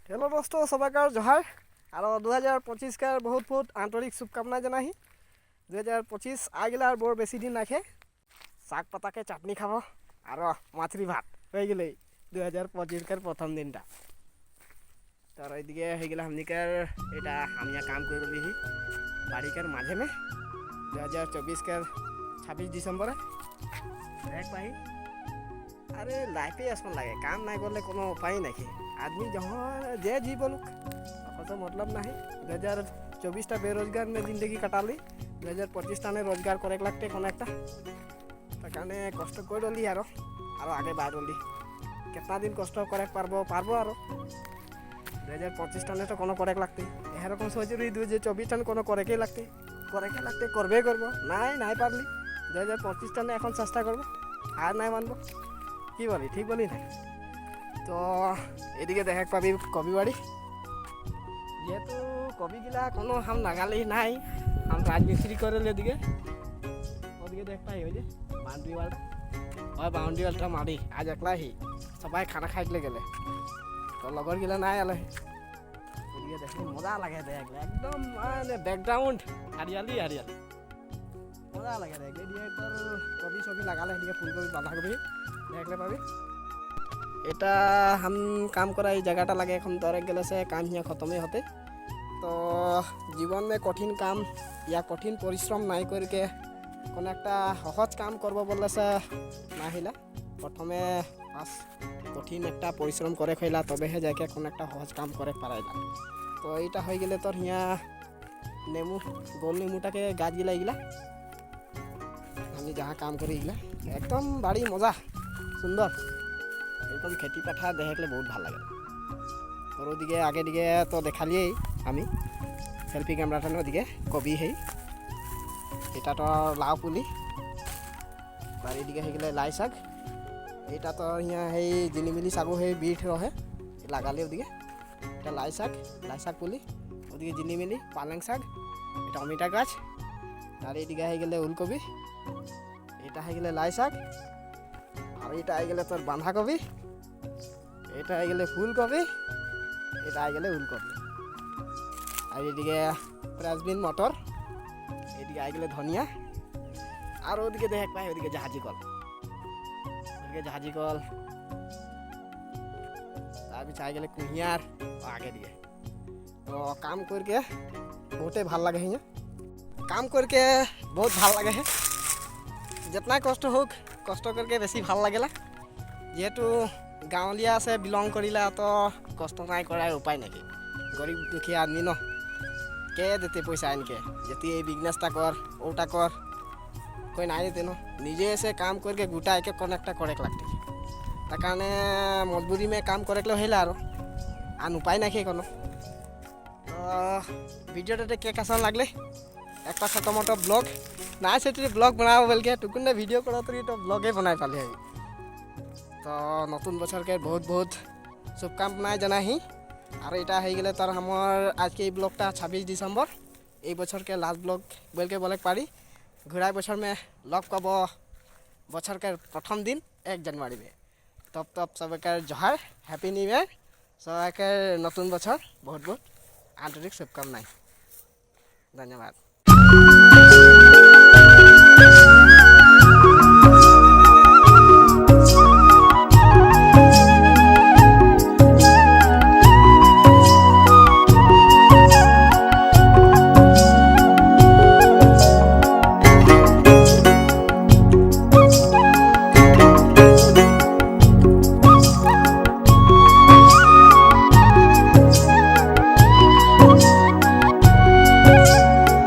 Hello दोस्तों, सबाइकार जोहार और 2025 का बहुत बहुत आंतरिक शुभकामना जनाही। 2025 आ गया और बर बेसि दिन नाखे शाक पाता के चाटनी खाब और माछरी भात हो गए 2025 का प्रथम दिन तो एदिके हो गया हमनिकर एटा हम यहाँ काम कर रही बाड़ी कर माझे में 2024 का 26 दिसंबर एक भाई। अरे लाइफे ऐसा लगे काम ना करले कोनो उपाय नहीं। आदमी जहाँ जे जीवन तो मतलब नहीं 2024 बेरोजगार में जिंदगी कटाली 2025 टाने रोजगार करे लगते कोनो एक कारण कष्ट कर रही और आगे बाढ़ रही कितना दिन कष्ट करे पारबो और 2025 टाने तो कोनो करे लगते एरकम सोच रही 2024 टाने कोनो करे लगते करबे करबो ना पारली 2025 टाने এখন চেষ্টা করব আর নাই মানবো কি বলি ঠিক বলি না। তো এদিকে দেখা পাবি কবি বাড়ি যেহেতু কবিগুলা কোনো হাম নাগালি নাই হাম রাজমিস্ত্রি করে এদিকে ওদিকে দেখ পাই ওই যে বাউন্ডারি ওয়ালটা ওই বাউন্ডারি ওয়ালটা মারি আজ একলা হি সবাই খানা খাইতে গেলে তো লগর গিলা নাই আলে ওদিকে দেখলে মজা লাগে দেখলে একদম মানে ব্যাকগ্রাউন্ড হারিয়ালি মজা লাগে দেখলে দিয়ে তোর কবি ছবি লাগালে এদিকে ফুলকপি বাঁধাকপি দেখলে পাবি। এটা हम काम करा जगह लगे এখন दौरे गले से काम यहाँ खत्म होते तो जीवन में कठिन काम या कठिन परिश्रम नहीं करके কোনো একটা সহজ কাম করব বললে সে না হইলা প্রথমে পাস কঠিন একটা পরিশ্রম করে খাইলা তবেহে যাকে কোনো একটা সহজ কাম করে পারাইলা। তো এইটা হয়ে গেলে তোর হিয়া নেমু গোল নেমুটাকে গাছ গিলা এগুলা আমি যাহা কাম করি এগুলা একদম বাড়ি মজা সুন্দর এরকম খেতি পাঠা দেখলে বহুত ভাল লাগে। তোর ওদিকে আগে দিকে তো দেখালিয়েই আমি সেলফি ক্যামেরাটা ওদিকে কবি হেই এটা তো লাউ পুলি আর এদিকে হয়ে গেলে লাই শাক এটা তো ইয়া সেই জিলিমিলি শাকো সেই বিট রহে লাগালে ওদিকে এটা লাই শাক পুলি ওদিকে জিলিমিলি পালেং শাক এটা অমিতা গাছ আর এদিকে হয়ে গেলে উলকপি এটা হয়ে গেলে লাই শাক আর এটা হয়ে গেলে তোর বাঁধাকপি এটা হয়ে গেলে ফুলকপি এটা হয়ে গেলে উলকপি আর এদিকে ফ্রেঞ্চবিন মটর এদিকে আই গেলে ধনিয়া আর ওদিকে দেখ পাই ওদিকে জাহাজি কল তারপর চাই গেলে কুঁহিয়ার আগে দিকে তো কাম করকে बहुते ভাল লাগে হিয়া কাম করকে बहुत ভাল লাগে है जितना कष्ट होक कष्ट करके बेसि ভাল लागेला जेहेतु गाँवलिया से बिलंग करिला तो कष्ट नहीं करार उपाय नहीं गरीब दुखिया आदमी न के देते पैसा इनके जति बिजनेसटा कर ओटा कर कोई नहीं देते न निजे से काम करके गोटा एक कनेक्टा करे लगते तार कारण मजबूरी में काम करे हेला आन उपाय नहीं कोनो। तो भिडिओटे के कैसा लगले एक छोटो मोटो ब्लग ना से ब्लग बनाब बोल के टुकुन भिडिओ करा तो ब्लगे बनाई पाले है। तो नतुन बছর के बहुत बहुत शुभकामनाएं जनाही और এটা হয়ে গেলে তার আমার আজকে এই ব্লগটা 26 ডিসেম্বর এই বছর के लास्ट ब्लॉग बोल के बोले पारी घुराई बছর में लग पाब बছর के प्रथम दिन 1 जनवरी में तब सबके जोहार हैप्पी न्यू ईयर सबके नतुन बছর बहुत बहुत आंतरिक शुभकामनाएं धन्यवाद।